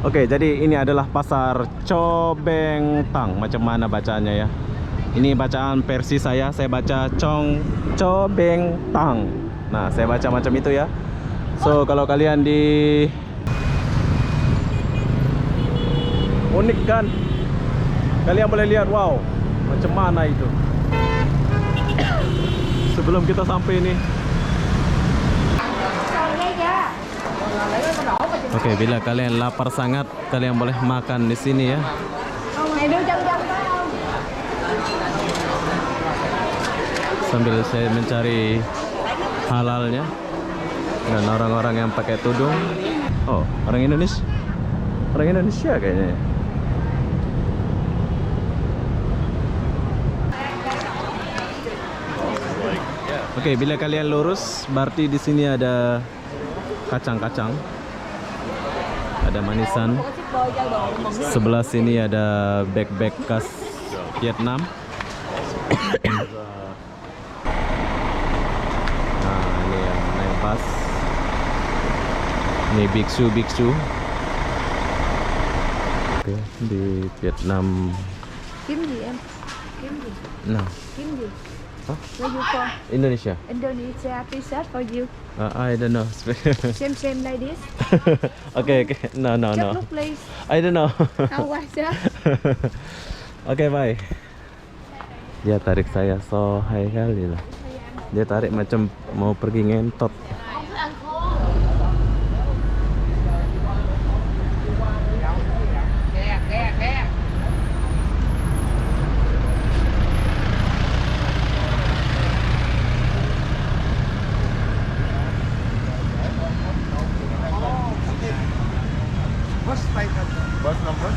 Oke, jadi ini adalah pasar Cobengtang. Macam mana bacaannya ya? Ini bacaan versi saya baca Cobengtang. Nah, saya baca macam itu ya. So, kalau kalian di unik kan? Kalian boleh lihat, wow, macam mana itu. Sebelum kita sampai ini. Oke, bila kalian lapar sangat, kalian boleh makan di sini ya. Sambil saya mencari halalnya dan orang-orang yang pakai tudung. Oh, orang Indonesia. Orang Indonesia kayaknya. Oke, bila kalian lurus, berarti di sini ada kacang-kacang. Ada manisan. Sebelah sini ada bag-bag khas Vietnam. Nah, ini yang naik bus. Ini biksu. Oke, di Vietnam. Kiếm gì em? Kiếm gì? Nah, Kiếm gì? Huh? Where you from? Indonesia. Indonesia t-shirt for you. I don't know. Same like this. Okay. No. Just look please. I don't know. How was that? Oke, bye. Dia tarik saya so high kali lah. Dia tarik macam mau pergi ngentot. Bus number?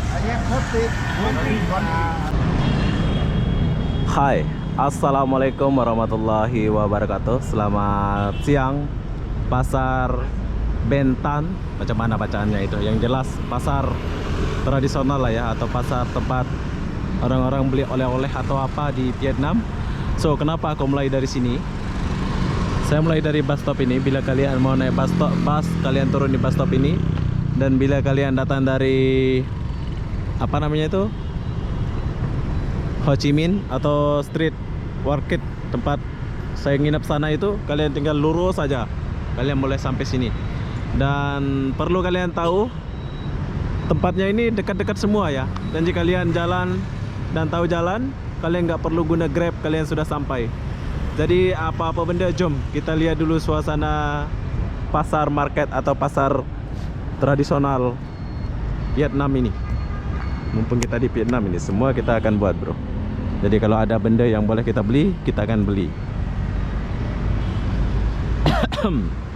Hai, assalamualaikum warahmatullahi wabarakatuh. Selamat siang. Pasar Bentan, macam mana bacaannya itu? Yang jelas pasar tradisional lah ya, atau pasar tempat orang-orang beli oleh-oleh atau apa di Vietnam. So, kenapa aku mulai dari sini? Saya mulai dari bus stop ini. Bila kalian mau naik bus, kalian turun di bus stop ini. Dan bila kalian datang dari apa namanya itu, Ho Chi Minh atau Street Market, tempat saya nginep sana itu, kalian tinggal lurus saja, kalian boleh sampai sini. Dan perlu kalian tahu, tempatnya ini dekat-dekat semua ya. Dan jika kalian jalan dan tahu jalan, kalian nggak perlu guna Grab, kalian sudah sampai. Jadi apa-apa benda, jom kita lihat dulu suasana pasar market atau pasar tradisional Vietnam ini. Mumpung kita di Vietnam ini, semua kita akan buat, bro. Jadi kalau ada benda yang boleh kita beli, kita akan beli.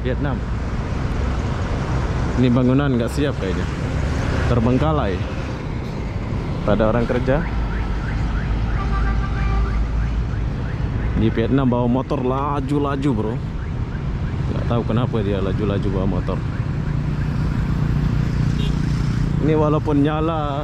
Vietnam. Ini bangunan nggak siap kayaknya, terbengkalai. Pada orang kerja di Vietnam bawa motor laju-laju, bro. Nggak tahu kenapa dia laju-laju bawa motor. Ini walaupun nyala,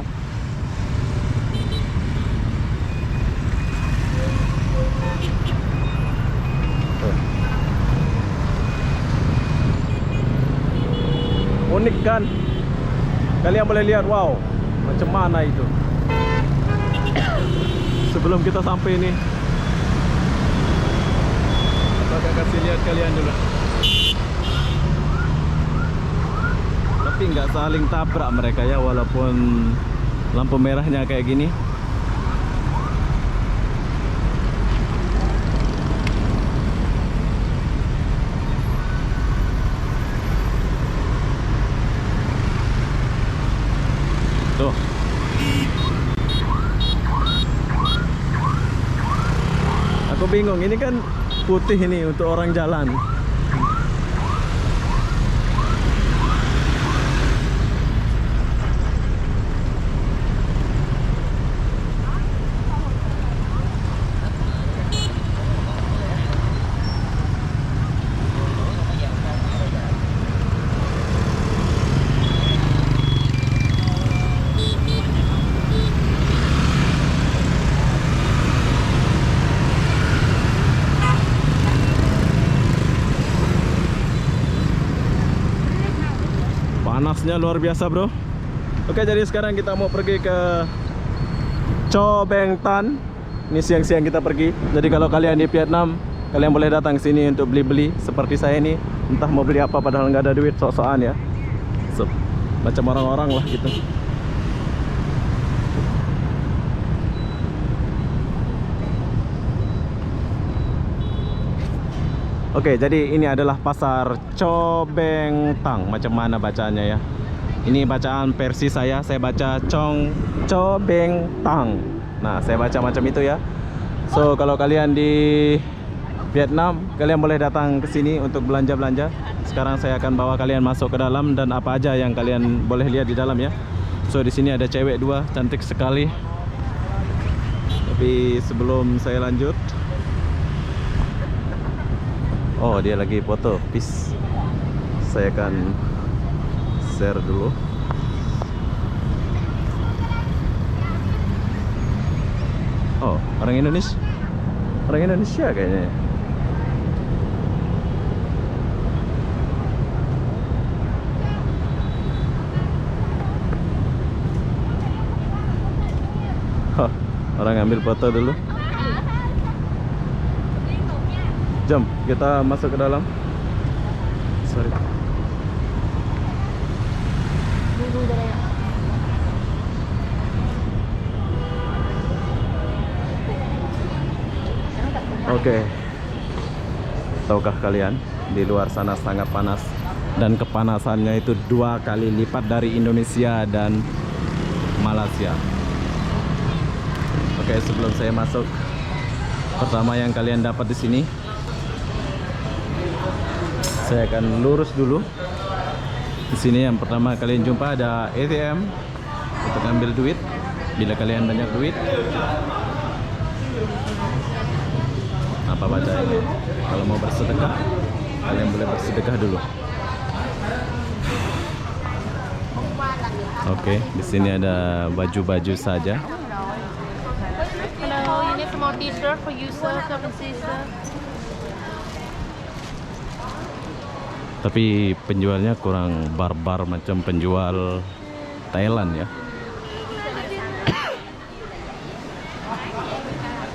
unik kan? Kalian boleh lihat, wow, macam mana itu. Sebelum kita sampai ini, saya kasih lihat kalian dulu. Tapi nggak saling tabrak mereka ya, walaupun lampu merahnya kayak gini. Tuh. Aku bingung, ini kan putih ini untuk orang jalan. Panasnya luar biasa, bro. Oke, jadi sekarang kita mau pergi ke Cho Beng Tan. Ini siang-siang kita pergi. Jadi kalau kalian di Vietnam, kalian boleh datang ke sini untuk beli-beli seperti saya ini. Entah mau beli apa padahal nggak ada duit, sok-sokan ya. Macam orang-orang lah gitu. Oke, jadi ini adalah pasar Cho Beng Tang. Macam mana bacaannya ya? Ini bacaan versi saya baca Cho Beng Tang. Nah, saya baca macam itu ya. So, kalau kalian di Vietnam, kalian boleh datang ke sini untuk belanja-belanja. Sekarang saya akan bawa kalian masuk ke dalam dan apa aja yang kalian boleh lihat di dalam ya. So, di sini ada cewek dua, cantik sekali. Tapi sebelum saya lanjut, oh, dia lagi foto. Peace. Saya akan share dulu. Oh, orang Indonesia. Orang Indonesia kayaknya. Hah, orang ambil foto dulu. Jom, kita masuk ke dalam. Sorry. Oke. Tahukah kalian, di luar sana sangat panas dan kepanasannya itu 2 kali lipat dari Indonesia dan Malaysia. Oke, sebelum saya masuk, pertama yang kalian dapat di sini, saya akan lurus dulu. Di sini yang pertama kalian jumpa ada ATM untuk ambil duit bila kalian banyak duit. Apa baca ini? Kalau mau bersedekah, kalian boleh bersedekah dulu. Oke, di sini ada baju-baju saja. Hello, you need some more t-shirt for you, sir. Come and see, sir. Tapi penjualnya kurang barbar macam penjual Thailand ya.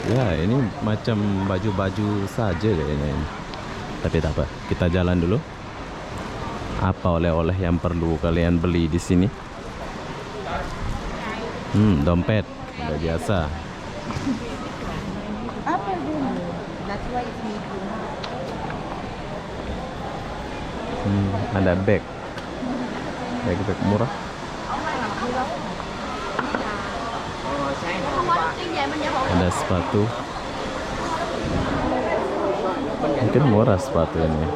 Ya, ini macam baju-baju saja kayaknya ini. Tapi tak apa, kita jalan dulu. Apa oleh-oleh yang perlu kalian beli di sini? Dompet, udah biasa. Ada bag murah. Ada sepatu. Mungkin murah sepatu ini.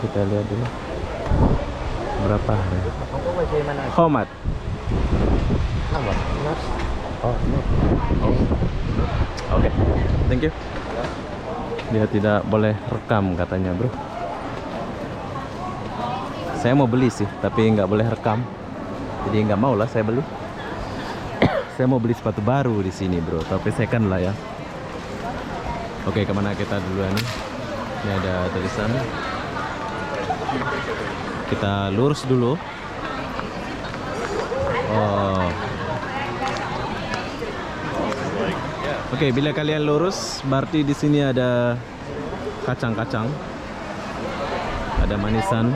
Kita lihat dulu. Berapa? How much? Oh, no. Oke, thank you. Dia tidak boleh rekam katanya, bro. Saya mau beli sih, tapi nggak boleh rekam. Jadi nggak mau lah saya beli. Saya mau beli sepatu baru di sini, bro. Tapi second lah ya. Oke, kemana kita duluan nih? Ini ada tulisan. Kita lurus dulu. Oh. Oke, bila kalian lurus, berarti di sini ada kacang-kacang. Ada manisan.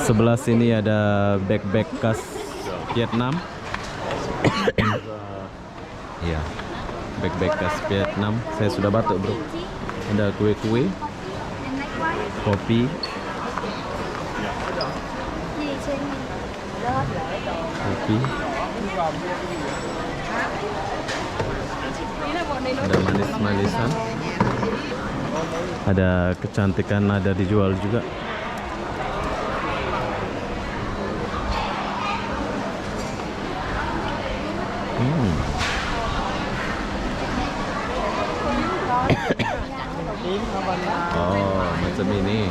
Sebelah sini ada bag-bag khas Vietnam. Iya, bag-bag khas Vietnam. Saya sudah batuk, bro. Ada kue-kue, kopi, ada manis-manisan, ada kecantikan, ada dijual juga. Oh, macam ini.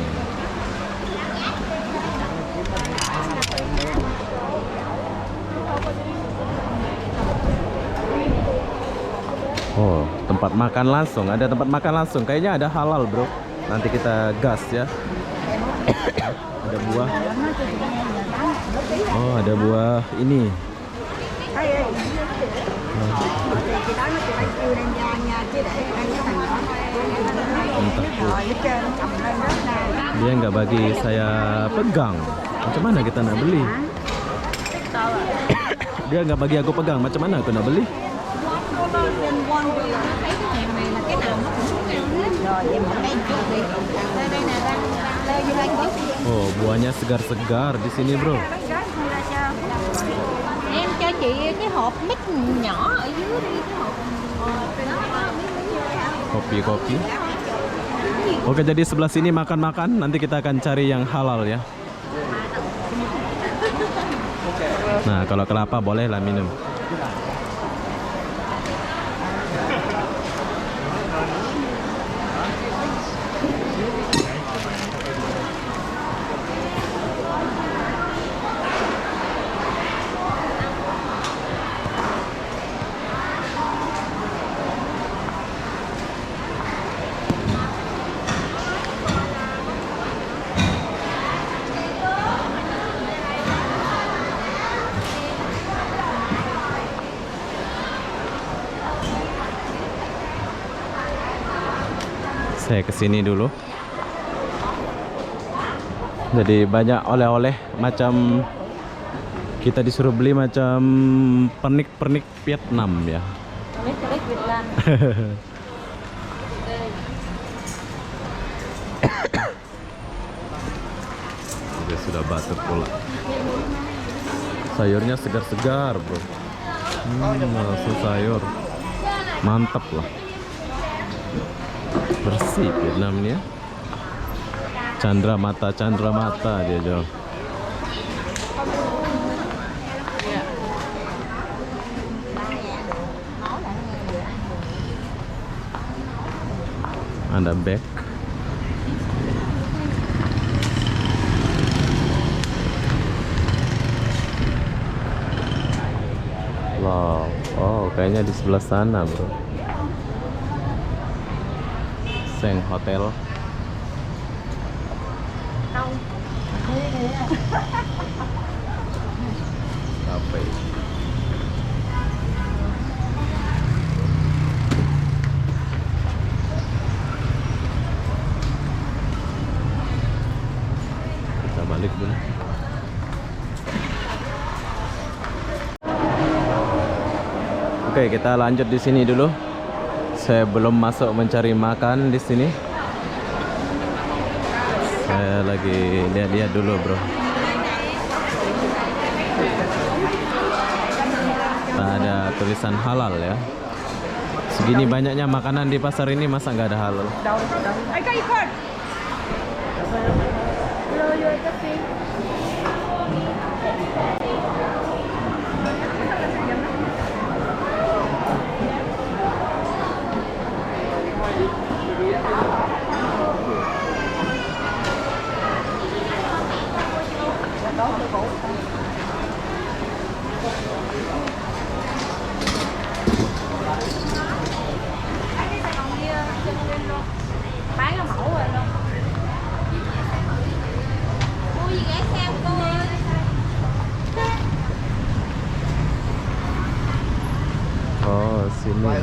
Oh, tempat makan langsung. Ada tempat makan langsung. Kayaknya ada halal, bro. nanti kita gas ya. Ada buah. Oh, ada buah ini. Dia nggak bagi saya pegang. Macam mana kita nak beli? Dia nggak bagi aku pegang. Macam mana aku nak beli? Oh, buahnya segar-segar di sini, bro. Em cho chị cái hộp mít nhỏ ở dưới đi, cái hộp. Kopi-kopi. Oke, jadi sebelah sini makan-makan. Nanti kita akan cari yang halal ya. Nah, kalau kelapa boleh lah minum. Saya kesini dulu. Jadi banyak oleh-oleh macam kita disuruh beli macam pernik-pernik Vietnam ya. Pernik Vietnam. Dia sudah batuk pula. Sayurnya segar-segar, bro. Langsung sayur. Mantap lah. Bersih Vietnam ini ya. Chandra mata dia jauh. Ada bag. Wow, oh kayaknya di sebelah sana, bro. Seng Hotel. Cafe. Kita balik dulu. Oke, kita lanjut di sini dulu. Saya belum masuk mencari makan di sini. Saya lagi lihat-lihat dulu, bro. Ada tulisan halal ya. Segini banyaknya makanan di pasar ini, masa nggak ada halal? Bán ở mẫu rồi luôn. Mua gì ghé xem cô ơi. Oh, sini.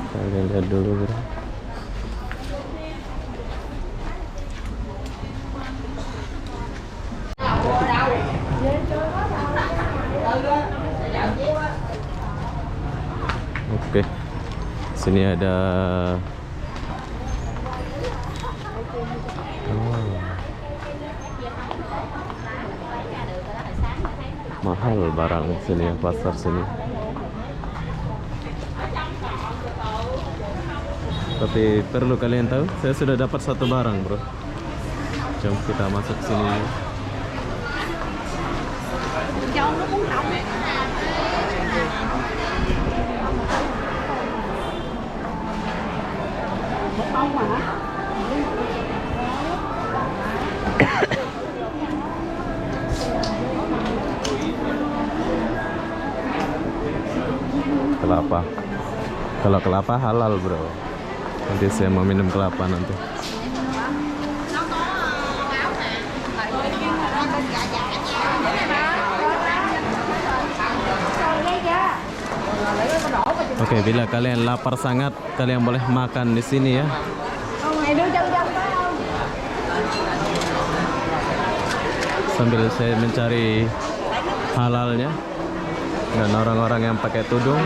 Kita lihat dulu, bro. Oke, sini ada mahal barang sini ya, pasar sini. Tapi perlu kalian tahu, saya sudah dapat satu barang, bro. Jom kita masuk sini. trâu nó muốn nóng. Bông mà hả? Kelapa. Kalau kelapa halal bro. Nanti saya mau minum kelapa nanti. Oke, bila kalian lapar sangat, kalian boleh makan di sini ya. Sambil saya mencari halalnya dan orang-orang yang pakai tudung.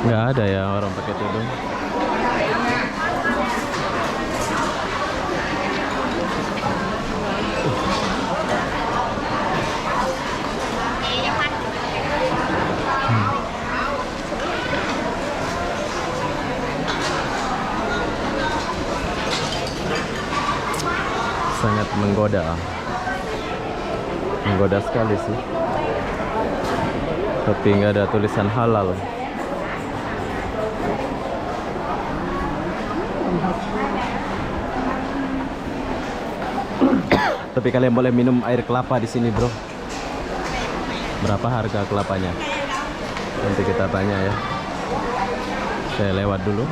Nggak ada ya orang pakai tudung. Sangat menggoda sekali sih, tapi nggak ada tulisan halal. Tapi kalian boleh minum air kelapa di sini bro. Berapa harga kelapanya? Nanti kita tanya ya. Saya lewat dulu.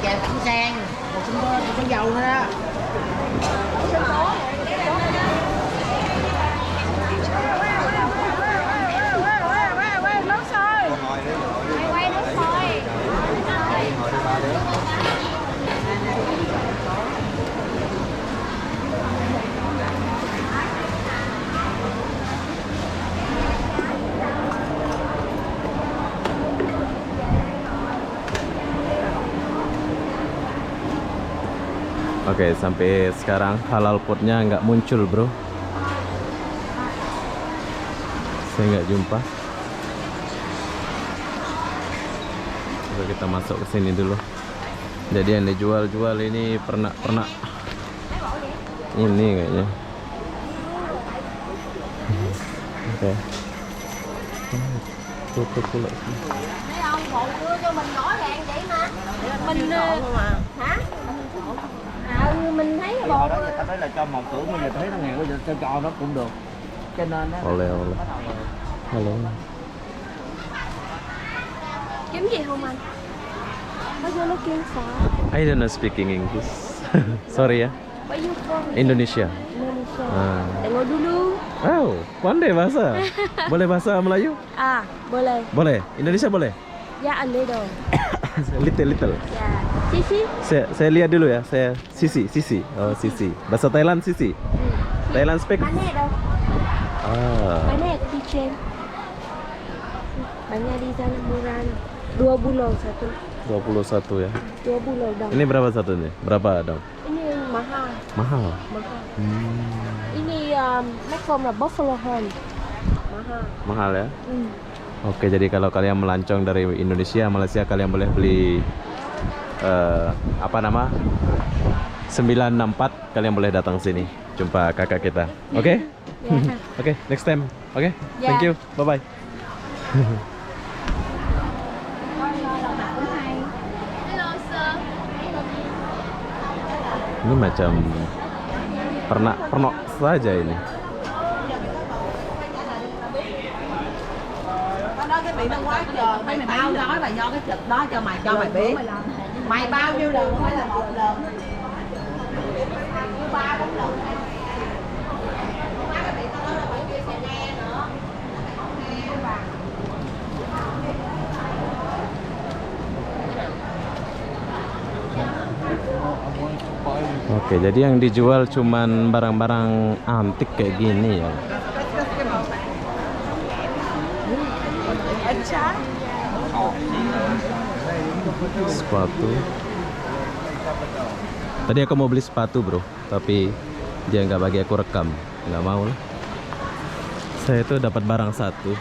Chè tẩm sang, một có dầu nữa đó. Nước sôi. Quay nước sôi. Oke, sampai sekarang halal foodnya nggak muncul bro. Saya nggak jumpa. Coba kita masuk ke sini dulu. Jadi yang dijual-jual ini pernak ini kayaknya. Oke. Tutup pula sih. Thấy không, bộ đưa cho mình rõ ràng vậy mà. Mình hả? Mình thấy cái bộ người ta nói là cho một tưởng mà giờ thấy nó nghèo bây giờ cho nó cũng được, cho nên đó Oleh. Halo. Kiếm gì không anh? What you looking for? I don't know speaking English. Sorry ya. Where you from? Indonesia. Indonesia. Ah. Tengok dulu. Oh, pandai bahasa. Boleh bahasa Melayu? Ah, boleh. Boleh. Indonesia boleh? Ya, a little. Little. Ya. Sisi? Saya lihat dulu ya. Saya Sisi. Oh, Sisi. Bahasa Thailand Sisi. Thailand speak. Banyak đâu? Ah. Banyak di chain. Banyak di sana murah. 2 bulan satu. 21 ya. 2 bulan dong. Ini berapa satu nih? Berapa dong? Ini mahal. Mahal. Mahal. Ini make from the buffalo horn. Mahal. Mahal ya. Oke, jadi kalau kalian melancong dari Indonesia, Malaysia, kalian boleh beli apa nama 964. Kalian boleh datang sini jumpa kakak kita. Oke? Oke, next time. Oke? Thank you. Bye bye. Ini macam pernak saja ini. đó cái vị văn hóa trời mày bao nói là do cái trực đó cho mày biết mày bao nhiêu lần không phải là một lần 3-4 lần. Oke, jadi yang dijual cuman barang-barang antik kayak gini ya. Sepatu. Tadi aku mau beli sepatu bro, tapi Dia nggak bagi aku rekam, nggak mau lah. Saya tuh dapat barang satu.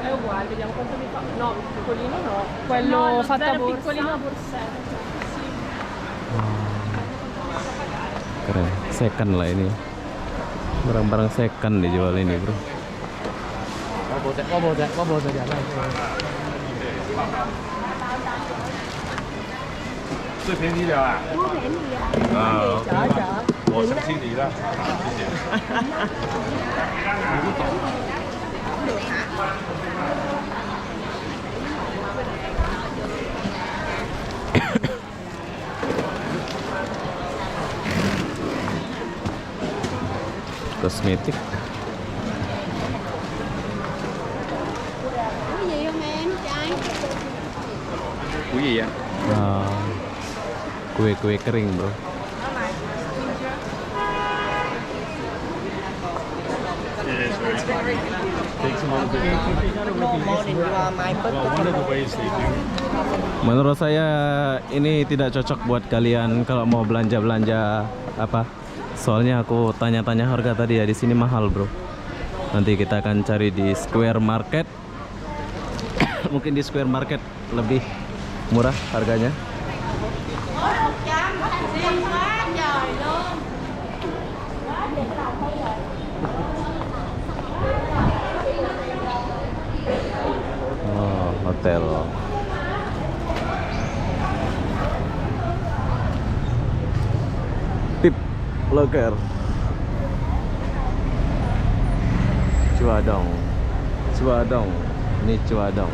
È uguale, vediamo quanto mi fa. No, piccolino no. Quello fatto a borsa. Piccolino borsetto. Keren, second lah ini. Barang-barang second dijual ini, bro. Có bộ tệ này. 最便宜的啊！不便宜啊。啊，chợ. 我相信你了，谢谢。 Kosmetik. Cái gì không em trai? Quý gì vậy? Kue-kue kering, bro. Menurut saya ini tidak cocok buat kalian kalau mau belanja-belanja apa. Soalnya aku tanya-tanya harga tadi ya, di sini mahal, bro. Nanti kita akan cari di Square Market. Mungkin di Square Market lebih murah harganya. Oh, hotel. Tip locker. Cuadong. Cuadong. Ini Cuadong.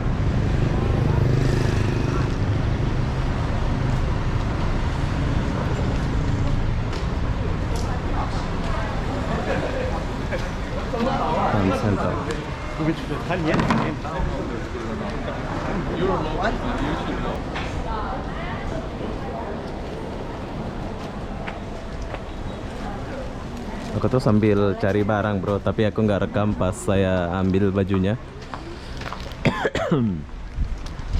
Farm Center. Aku tuh sambil cari barang, bro, tapi aku nggak rekam pas saya ambil bajunya.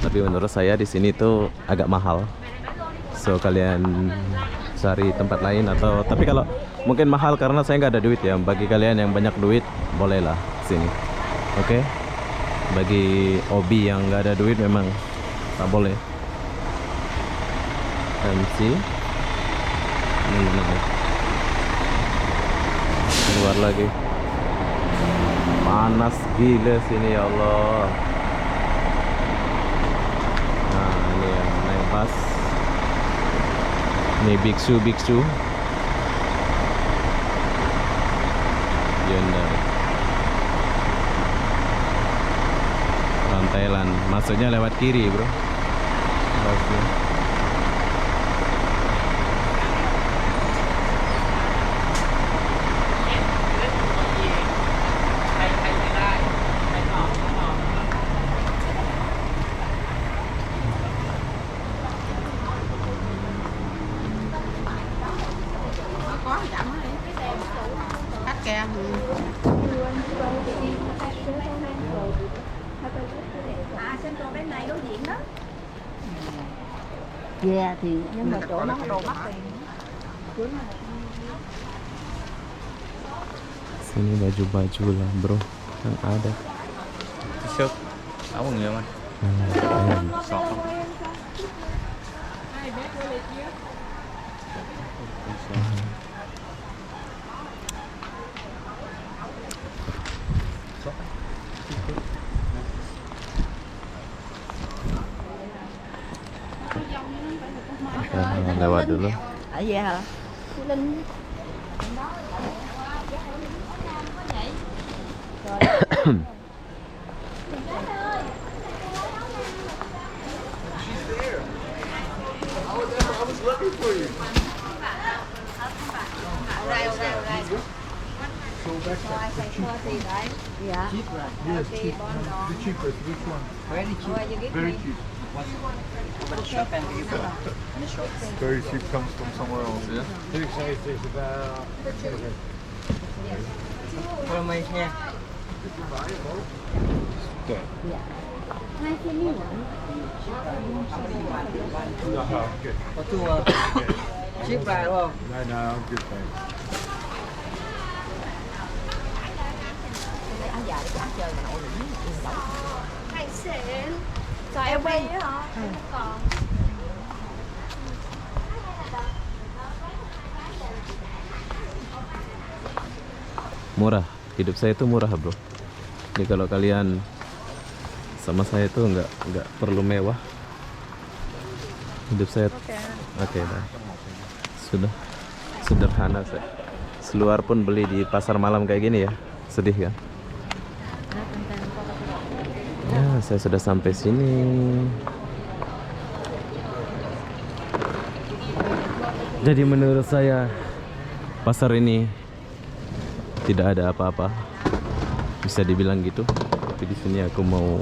Tapi menurut saya di sini tuh agak mahal. So kalian cari tempat lain atau tapi kalau mungkin mahal karena saya nggak ada duit ya. Bagi kalian yang banyak duit bolehlah sini. Oke. Bagi hobi yang nggak ada duit memang tak boleh. MC. Keluar lagi. Panas gila sini ya Allah. Nah ini yang naik bus. Ini biksu. Yonder. Thailand, masuknya lewat kiri, bro. Busnya. Có chậm đó đi. Khách kìa. Central bên này đối diện đó. Yeah thì nhưng mà chỗ nó có đồ mắc tiền. Sini baju-baju lah, bro, yang ada. T-shirt, áo quần nhiều anh. Sọt không? Lewat dulu. Ở vậy hả? Yeah. Cheap, right? Yes, cheap. The cheapest. Which one? Very cheap. Very cheap. Very cheap comes from somewhere else. Yeah. Big size is about Kalau main xe. Có chua. Chip vào đúng không? No, no, I'm good, thanks. Hải sản. Trời em quen với hả? Còn. Murah, hidup saya itu murah bro. Jadi kalau kalian sama saya itu nggak perlu mewah. Hidup saya oke dah. Sudah sederhana saya. Seluar pun beli di pasar malam kayak gini ya. Sedih kan? Ya, saya sudah sampai sini. Jadi menurut saya pasar ini tidak ada apa-apa, bisa dibilang gitu. Tapi di sini aku mau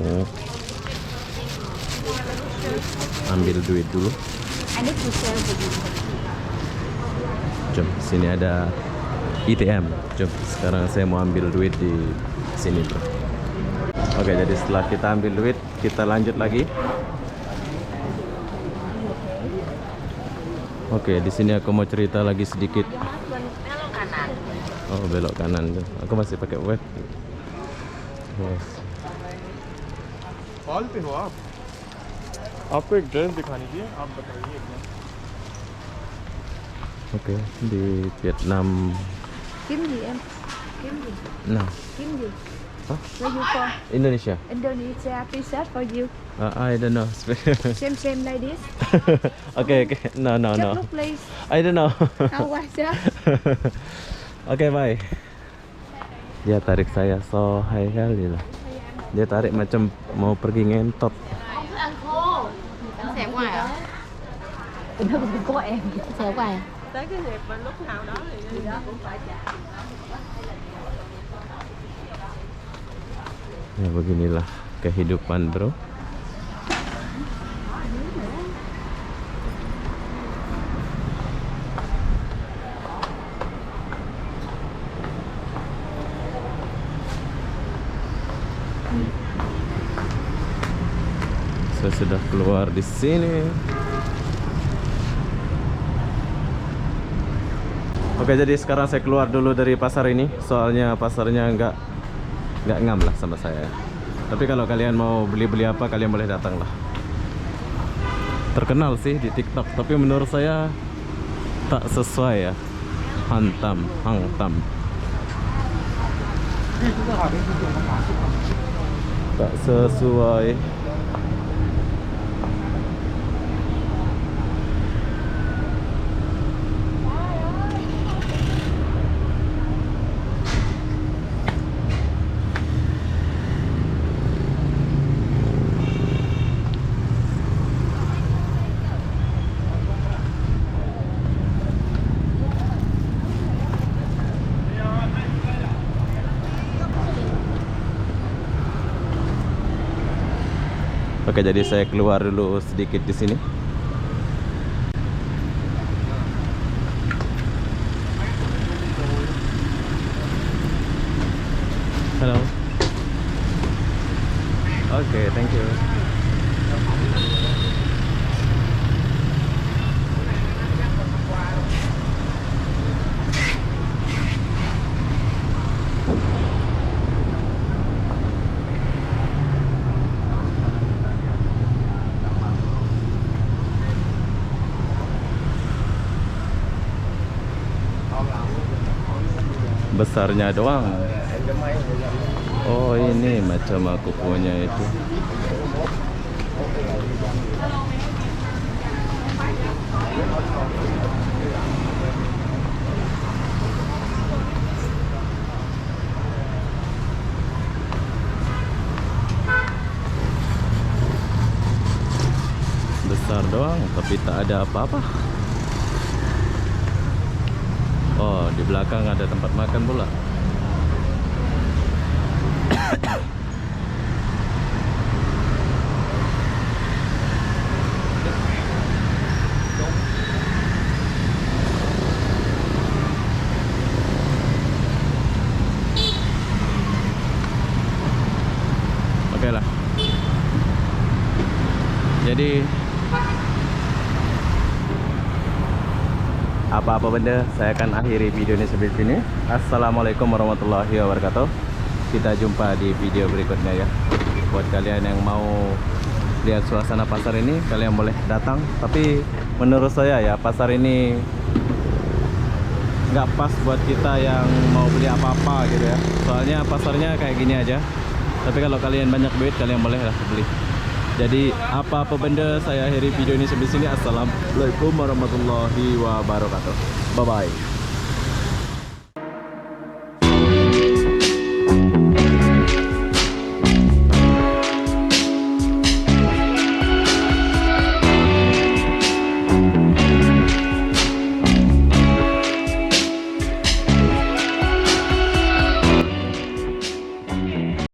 ambil duit dulu. Jom, sini ada ATM. Jom, sekarang saya mau ambil duit di sini bro. Oke, jadi setelah kita ambil duit, kita lanjut lagi. Oke, di sini aku mau cerita lagi sedikit. Oh, belok kanan tuh. Aku masih pakai web. Yes. Call पे हो आप? आपको एक ड्रेस दिखानी थी, आप बताइए एकदम. Oke, di Vietnam. Kiếm gì em? Kiếm gì? Nah, Kiếm gì? Hah? Where you from? Indonesia. Indonesia. T-shirt for you. I don't know. Same like this. Okay. No. Just look please. I don't know. How was it? Oke, bye. Dia tarik saya so hai kali lah. Dia tarik macam mau pergi ngentot. Xẹp ngoài hả? Nó cũng có em xẹp ngoài. Tới cái dịp mà lúc nào đó thì cũng phải Ya beginilah kehidupan bro. Saya sudah keluar di sini. Oke, jadi sekarang saya keluar dulu dari pasar ini, soalnya pasarnya nggak ngam lah sama saya. Tapi kalau kalian mau beli-beli apa, kalian boleh datang lah. Terkenal sih di TikTok, tapi menurut saya tak sesuai ya. Hangtam. Tak sesuai. Oke, jadi saya keluar dulu sedikit di sini. Halo. Oke, thank you. Besarnya doang. Oh, ini macam aku punya itu. Besar doang, tapi tak ada apa-apa. Oh, di belakang ada tempat makan pula. Jadi apa-apa benda, saya akan akhiri video ini sampai sini. Assalamualaikum warahmatullahi wabarakatuh. Kita jumpa di video berikutnya ya. Buat kalian yang mau lihat suasana pasar ini, kalian boleh datang. Tapi menurut saya ya, pasar ini nggak pas buat kita yang mau beli apa-apa gitu ya. Soalnya pasarnya kayak gini aja. Tapi kalau kalian banyak duit, kalian boleh lah beli. Jadi apa-apa benda, saya akhiri video ini sampai sini. Assalamualaikum warahmatullahi wabarakatuh. Bye bye.